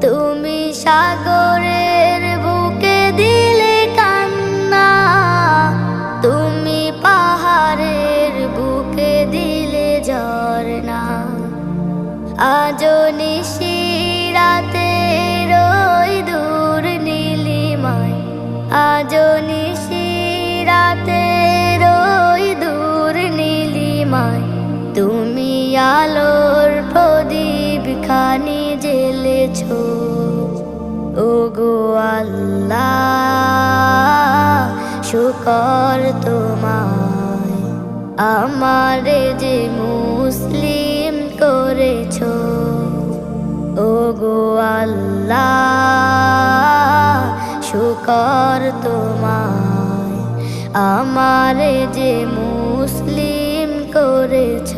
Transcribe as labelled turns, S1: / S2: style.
S1: তুমি সাগরের বুকে দিলে কান্না, তুমি পাহাড়ের বুকে দিলে ঝরনা। আজো নিশিরাতে রই দূর নীলিমায়, আজো নিশিরাতে রই দূর নীলিমায়, তুমি আলোর প্রদীপ খানি জ্বেলেছ। ওগো আল্লাহ শুকর তোমায়, আমারে যে মুসলিম করেছ। ওগো আল্লাহ শুকর তোমায়, আমারে যে মুসলিম করেছ।